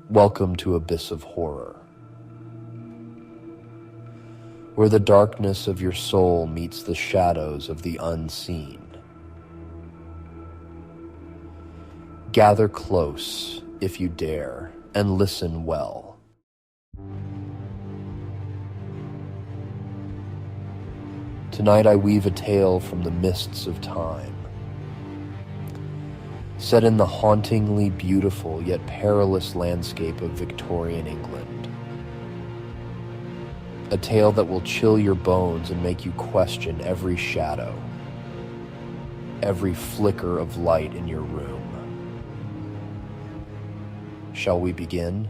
Welcome to Abyss of Horror, where the darkness of your soul meets the shadows of the unseen. Gather close, if you dare, and listen well. Tonight I weave a tale from the mists of time, set in the hauntingly beautiful yet perilous landscape of Victorian England. A tale that will chill your bones and make you question every shadow, every flicker of light in your room. Shall we begin?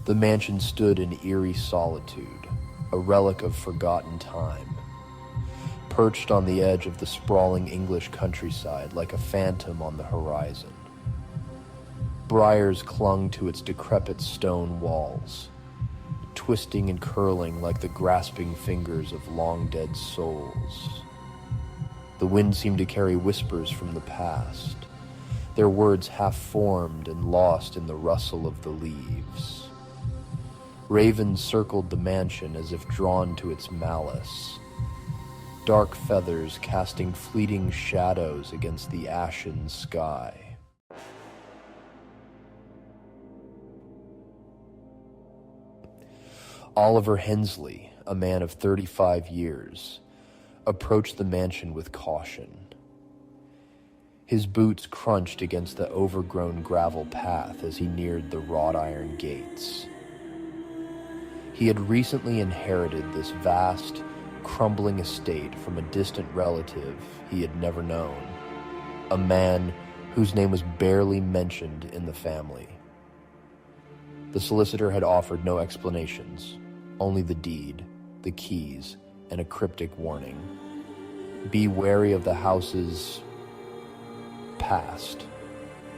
The mansion stood in eerie solitude, a relic of forgotten time, perched on the edge of the sprawling English countryside like a phantom on the horizon. Briars clung to its decrepit stone walls, twisting and curling like the grasping fingers of long-dead souls. The wind seemed to carry whispers from the past, their words half-formed and lost in the rustle of the leaves. Ravens circled the mansion as if drawn to its malice, dark feathers casting fleeting shadows against the ashen sky. Oliver Hensley, a man of 35 years, approached the mansion with caution. His boots crunched against the overgrown gravel path as he neared the wrought iron gates. He had recently inherited this vast, crumbling estate from a distant relative he had never known, a man whose name was barely mentioned in the family. The solicitor had offered no explanations, only the deed, the keys, and a cryptic warning. Be wary of the house's past.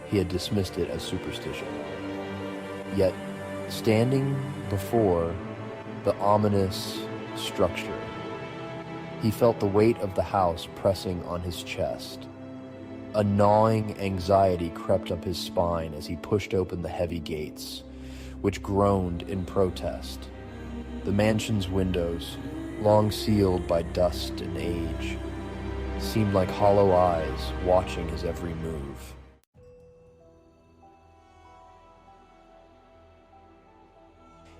He had dismissed it as superstition. Yet, standing before the ominous structure, he felt the weight of the house pressing on his chest. A gnawing anxiety crept up his spine as he pushed open the heavy gates, which groaned in protest. The mansion's windows, long sealed by dust and age, seemed like hollow eyes watching his every move.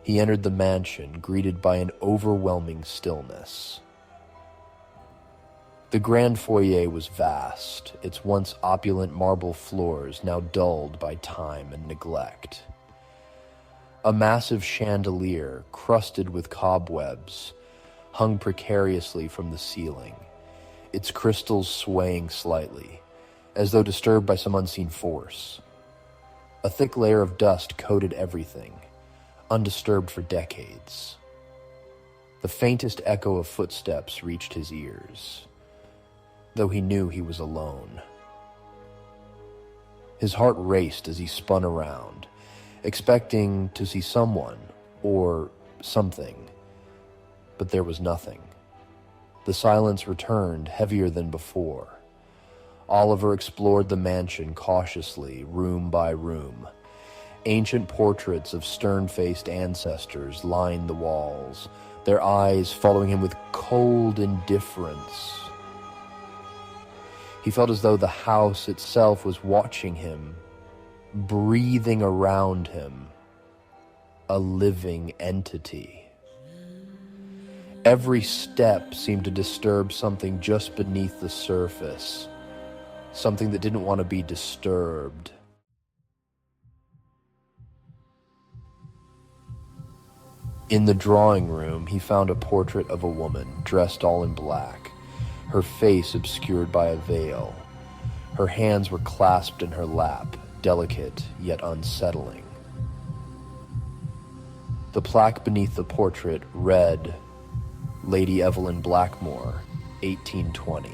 He entered the mansion, greeted by an overwhelming stillness. The grand foyer was vast, its once opulent marble floors now dulled by time and neglect. A massive chandelier, crusted with cobwebs, hung precariously from the ceiling, its crystals swaying slightly, as though disturbed by some unseen force. A thick layer of dust coated everything, undisturbed for decades. The faintest echo of footsteps reached his ears, though he knew he was alone. His heart raced as he spun around, expecting to see someone or something, but there was nothing. The silence returned, heavier than before. Oliver explored the mansion cautiously, room by room. Ancient portraits of stern-faced ancestors lined the walls, their eyes following him with cold indifference. He felt as though the house itself was watching him, breathing around him, a living entity. Every step seemed to disturb something just beneath the surface, something that didn't want to be disturbed. In the drawing room, he found a portrait of a woman dressed all in black, her face obscured by a veil. Her hands were clasped in her lap, delicate yet unsettling. The plaque beneath the portrait read, Lady Evelyn Blackmoor, 1820.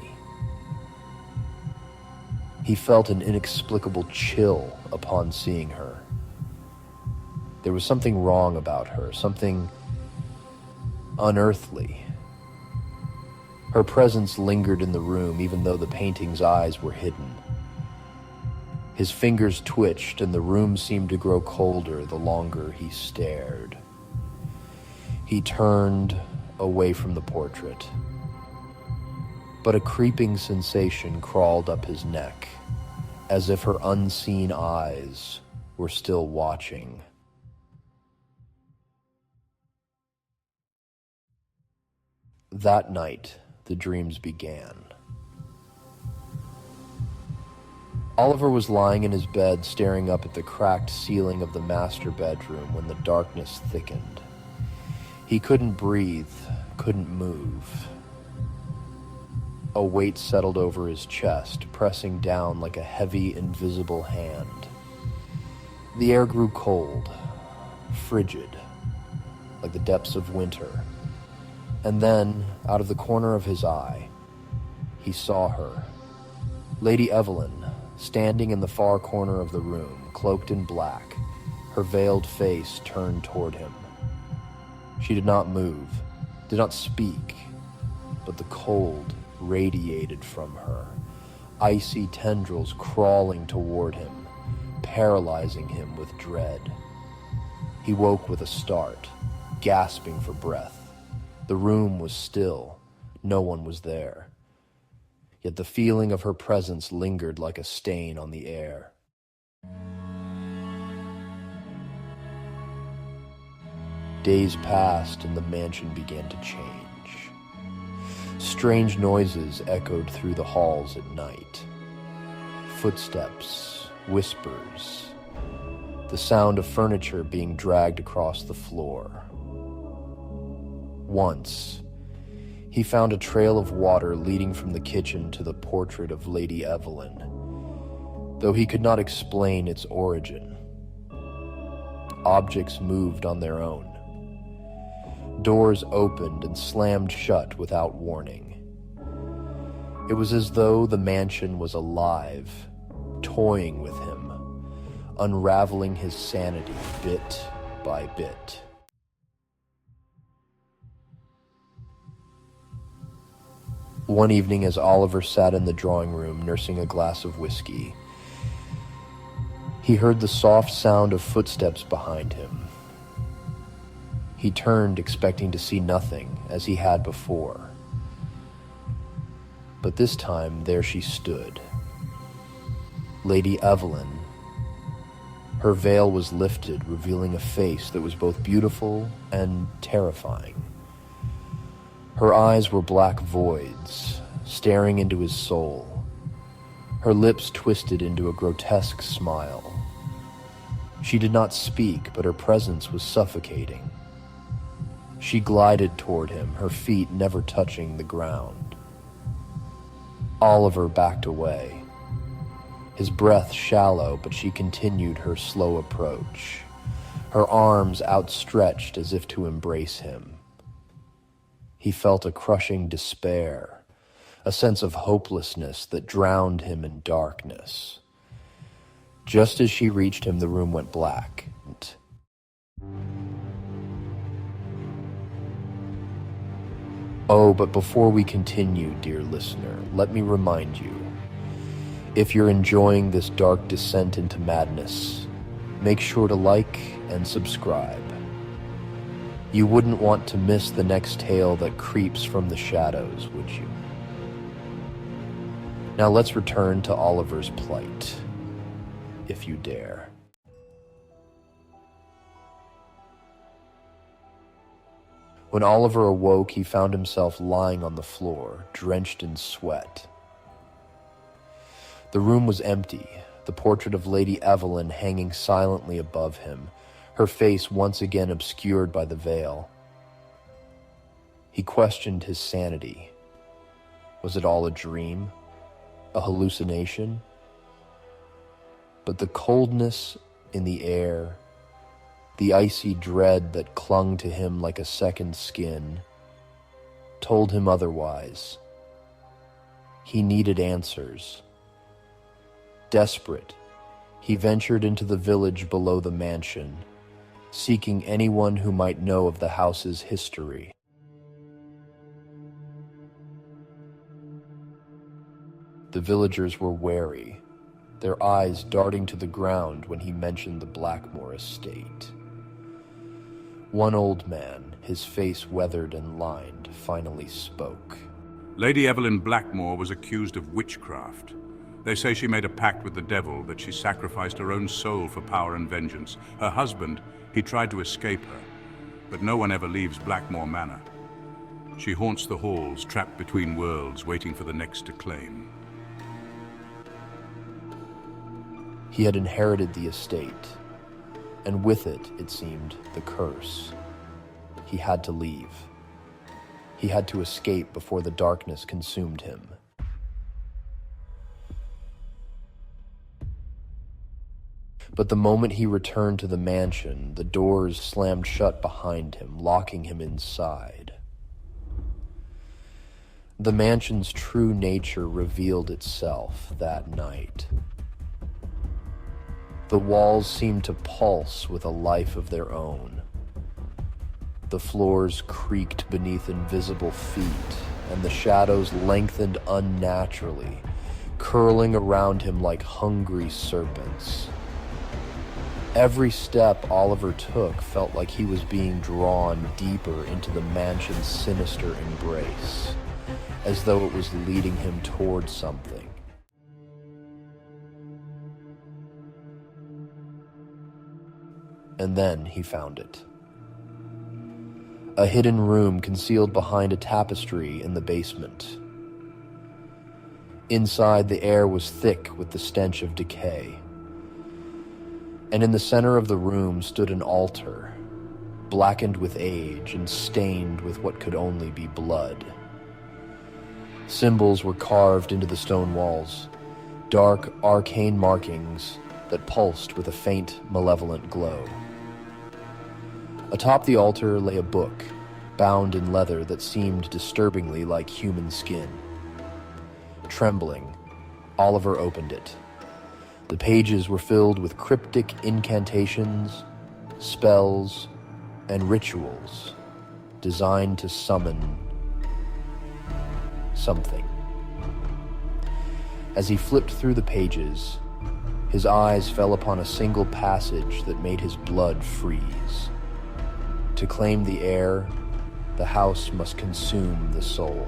He felt an inexplicable chill upon seeing her. There was something wrong about her, something unearthly. Her presence lingered in the room even though the painting's eyes were hidden. His fingers twitched, and the room seemed to grow colder the longer he stared. He turned away from the portrait, but a creeping sensation crawled up his neck, as if her unseen eyes were still watching. That night, the dreams began. Oliver was lying in his bed, staring up at the cracked ceiling of the master bedroom when the darkness thickened. He couldn't breathe, couldn't move. A weight settled over his chest, pressing down like a heavy, invisible hand. The air grew cold, frigid, like the depths of winter. And then, out of the corner of his eye, he saw her. Lady Evelyn, standing in the far corner of the room, cloaked in black, her veiled face turned toward him. She did not move, did not speak, but the cold radiated from her, icy tendrils crawling toward him, paralyzing him with dread. He woke with a start, gasping for breath. The room was still. No one was there. Yet the feeling of her presence lingered like a stain on the air. Days passed and the mansion began to change. Strange noises echoed through the halls at night. Footsteps, whispers, the sound of furniture being dragged across the floor. Once, he found a trail of water leading from the kitchen to the portrait of Lady Evelyn, though he could not explain its origin. Objects moved on their own. Doors opened and slammed shut without warning. It was as though the mansion was alive, toying with him, unraveling his sanity bit by bit. One evening, as Oliver sat in the drawing room nursing a glass of whiskey, he heard the soft sound of footsteps behind him. He turned, expecting to see nothing, as he had before. But this time, there she stood. Lady Evelyn. Her veil was lifted, revealing a face that was both beautiful and terrifying. Her eyes were black voids, staring into his soul. Her lips twisted into a grotesque smile. She did not speak, but her presence was suffocating. She glided toward him, her feet never touching the ground. Oliver backed away, his breath shallow, but she continued her slow approach, her arms outstretched as if to embrace him. He felt a crushing despair, a sense of hopelessness that drowned him in darkness. Just as she reached him, the room went black. Oh, but before we continue, dear listener, let me remind you, if you're enjoying this dark descent into madness, make sure to like and subscribe. You wouldn't want to miss the next tale that creeps from the shadows, would you? Now let's return to Oliver's plight, if you dare. When Oliver awoke, he found himself lying on the floor, drenched in sweat. The room was empty, the portrait of Lady Evelyn hanging silently above him, her face once again obscured by the veil. He questioned his sanity. Was it all a dream? A hallucination? But the coldness in the air, the icy dread that clung to him like a second skin, told him otherwise. He needed answers. Desperate, he ventured into the village below the mansion, seeking anyone who might know of the house's history. The villagers were wary. their eyes darting to the ground when he mentioned the Blackmoor estate. One old man, his face weathered and lined, finally spoke. Lady Evelyn Blackmoor was accused of witchcraft. They say she made a pact with the devil, that she sacrificed her own soul for power and vengeance. Her husband, he tried to escape her, but no one ever leaves Blackmoor Manor. She haunts the halls, trapped between worlds, waiting for the next to claim. He had inherited the estate, and with it, it seemed, the curse. He had to leave. He had to escape before the darkness consumed him. But the moment he returned to the mansion, the doors slammed shut behind him, locking him inside. The mansion's true nature revealed itself that night. The walls seemed to pulse with a life of their own. The floors creaked beneath invisible feet, and the shadows lengthened unnaturally, curling around him like hungry serpents. Every step Oliver took felt like he was being drawn deeper into the mansion's sinister embrace, as though it was leading him toward something. And then he found it. A hidden room concealed behind a tapestry in the basement. Inside, the air was thick with the stench of decay. And in the center of the room stood an altar, blackened with age and stained with what could only be blood. Symbols were carved into the stone walls, dark, arcane markings that pulsed with a faint, malevolent glow. Atop the altar lay a book, bound in leather that seemed disturbingly like human skin. Trembling, Oliver opened it. The pages were filled with cryptic incantations, spells, and rituals designed to summon something. As he flipped through the pages, his eyes fell upon a single passage that made his blood freeze. To claim the air, the house must consume the soul.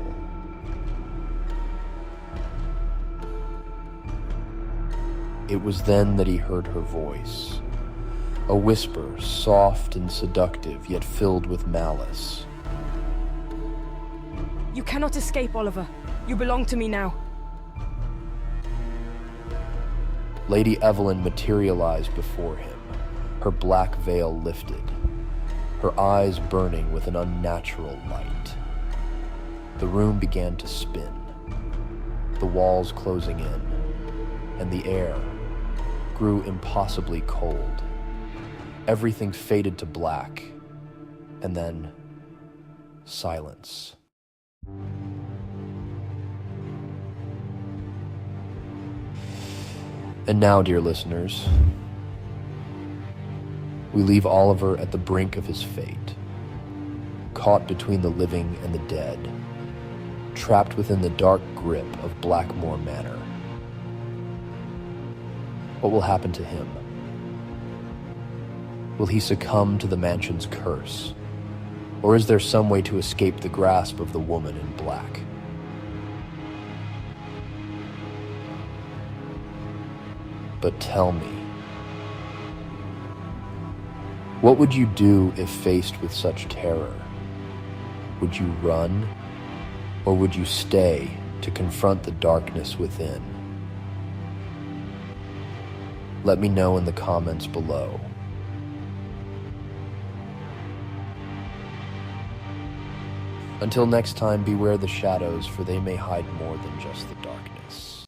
It was then that he heard her voice, a whisper, soft and seductive, yet filled with malice. You cannot escape, Oliver. You belong to me now. Lady Evelyn materialized before him, her black veil lifted, her eyes burning with an unnatural light. The room began to spin, the walls closing in, and the air grew impossibly cold. Everything faded to black, and then silence. And now, dear listeners, we leave Oliver at the brink of his fate, caught between the living and the dead, trapped within the dark grip of Blackmoor Manor. What will happen to him? Will he succumb to the mansion's curse? Or is there some way to escape the grasp of the woman in black? But tell me, what would you do if faced with such terror? Would you run, or would you stay to confront the darkness within? Let me know in the comments below. Until next time, beware the shadows, for they may hide more than just the darkness.